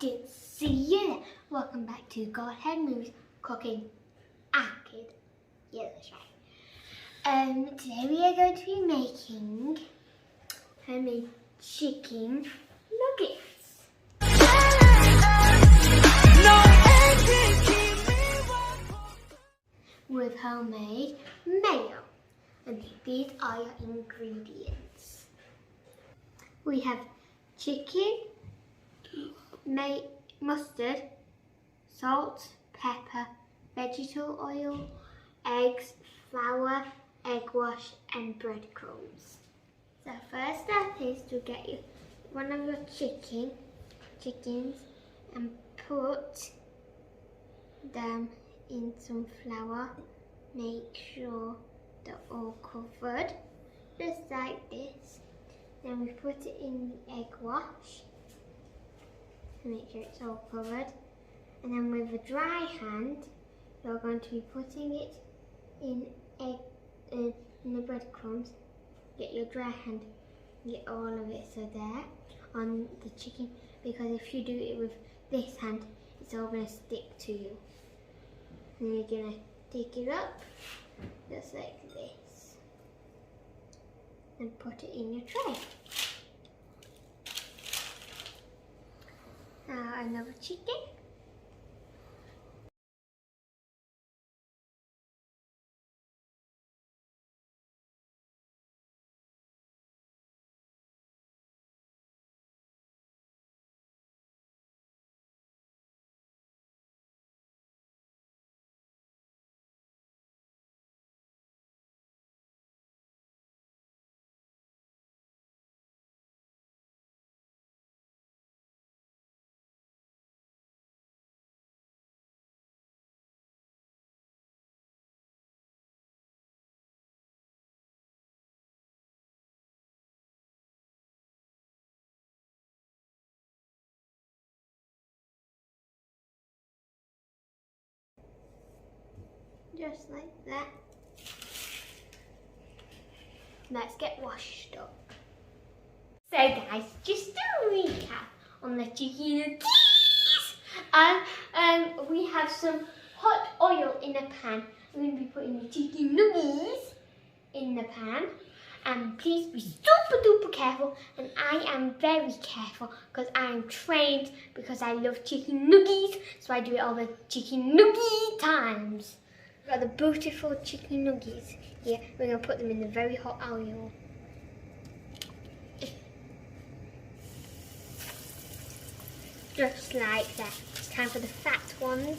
didn't see you there. Welcome back to Godhead Movies Cooking Arcade. Yeah, that's right. Today we are going to be making homemade chicken nuggets. With homemade mayo. And these are your ingredients. We have chicken, mustard, salt, pepper, vegetable oil, eggs, flour, egg wash and breadcrumbs. So first step is to get one of your chickens and put them in some flour. Make sure they're all covered, just like this. Then we put it in the egg wash to make sure it's all covered. And then with a dry hand, you're going to be putting it in the breadcrumbs. Get your dry hand, get all of it so there on the chicken, because if you do it with this hand, it's all going to stick to you. And you're going to take it up just like this and put it in your tray. Now another chicken. Just like that. Let's get washed up. So guys, just a recap on the chicken nuggets. We have some hot oil in a pan. We're going to be putting the chicken nuggets in the pan. And please be super duper careful, and I am very careful because I am trained, because I love chicken nuggets, so I do it all the chicken nugget times. We've got the beautiful chicken nuggets here. We're going to put them in the very hot oil. Just like that. It's time for the fat ones.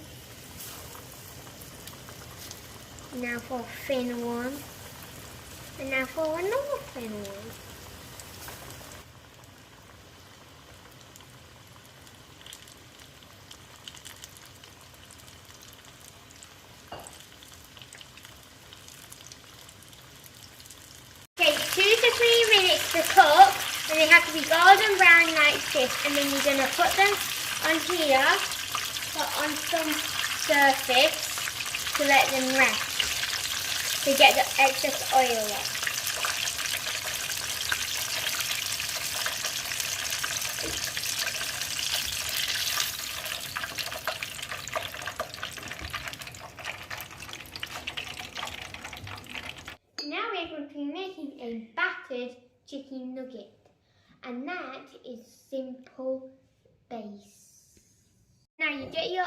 Now for a thin one. And now for another thin one. Take 2 to 3 minutes to cook, and they have to be golden brown like this. And then you're going to put them on here, put on some surface to let them rest, to get the excess oil off. Now we're going to be making a battered chicken nugget, and that is simple base. Now you get your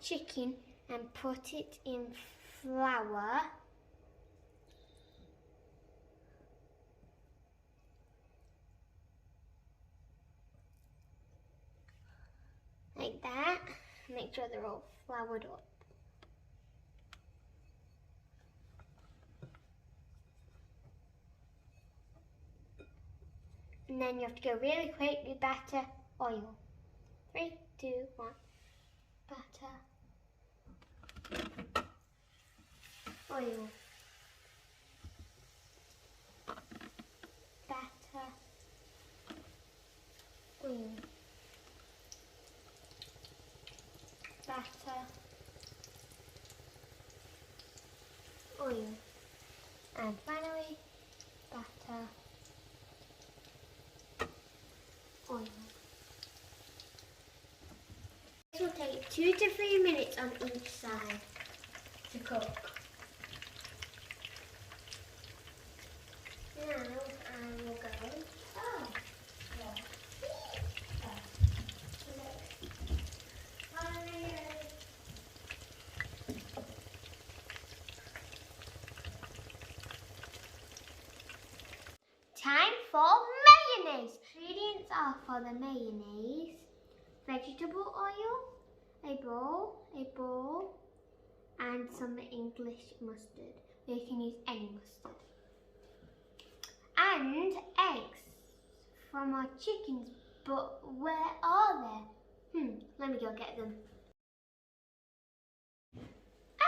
chicken and put it in flour. Like that. Make sure they're all floured up. And then you have to go really quick with batter oil. 3, 2, 1. Batter. Oil. Batter. Oil. Batter. Oil. And finally, batter. Oil. This will take 2 to 3 minutes on each side to cook. Now I will go. Time for mayonnaise. Ingredients are for the mayonnaise: vegetable oil, a bowl, and some English mustard. You can use any mustard. And eggs from our chickens, but where are they? Let me go get them.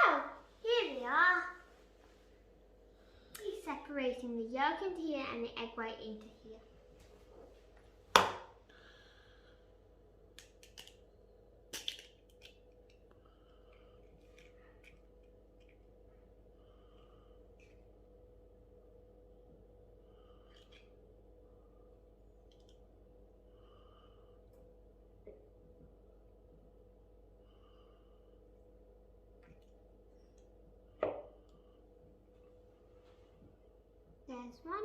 Oh, here they are. He's separating the yolk into here and the egg white into here. There's one.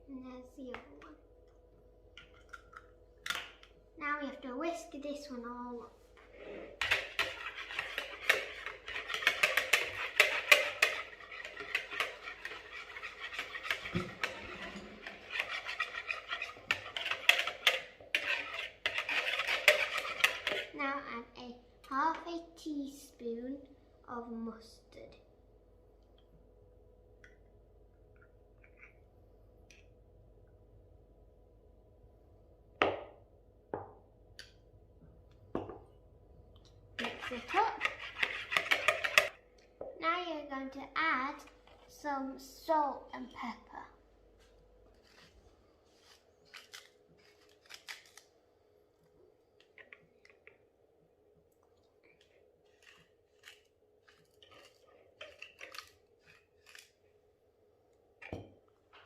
And there's the other one. Now we have to whisk this one all up. Now add half a teaspoon of mustard. Mix it up. Now you're going to add some salt and pepper.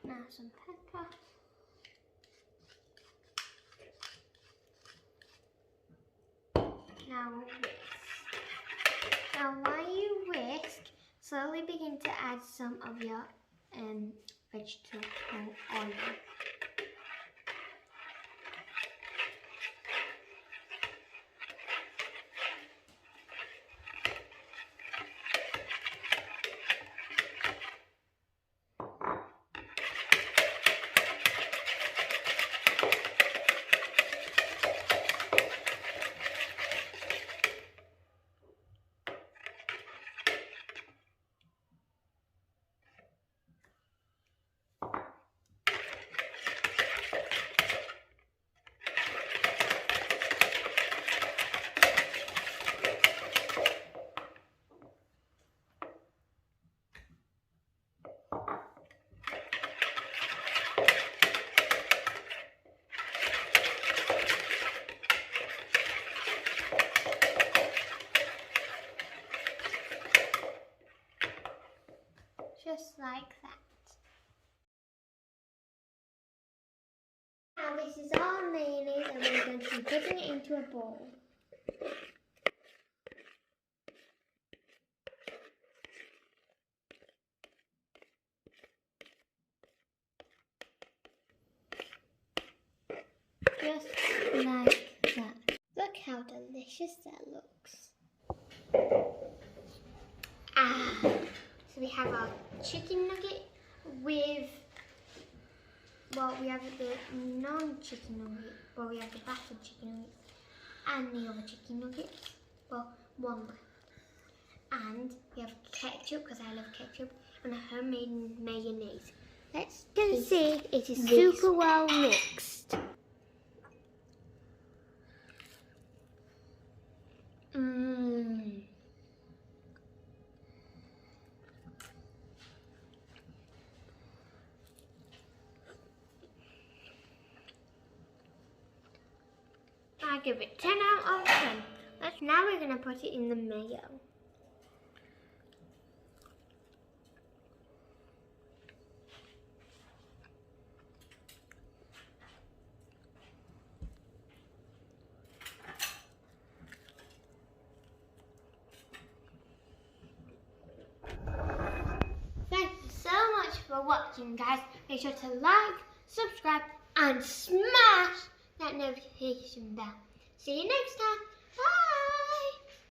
Now some pepper. Now whisk. Now while you whisk, slowly begin to add some of your vegetable oil. Just like that. Now this is our mayonnaise and we're going to be putting it into a bowl. Just like that. Look how delicious that looks. So we have our chicken nugget with, well, we have the non-chicken nugget, well, we have the battered chicken nugget and the other chicken nuggets, well, one left. And we have ketchup, because I love ketchup, and a homemade mayonnaise. Let's see, it is super well mixed. I give it 10 out of 10. Now we're going to put it in the mayo. Thank you so much for watching, guys. Make sure to like, subscribe and smash that notification bell. See you next time. Bye!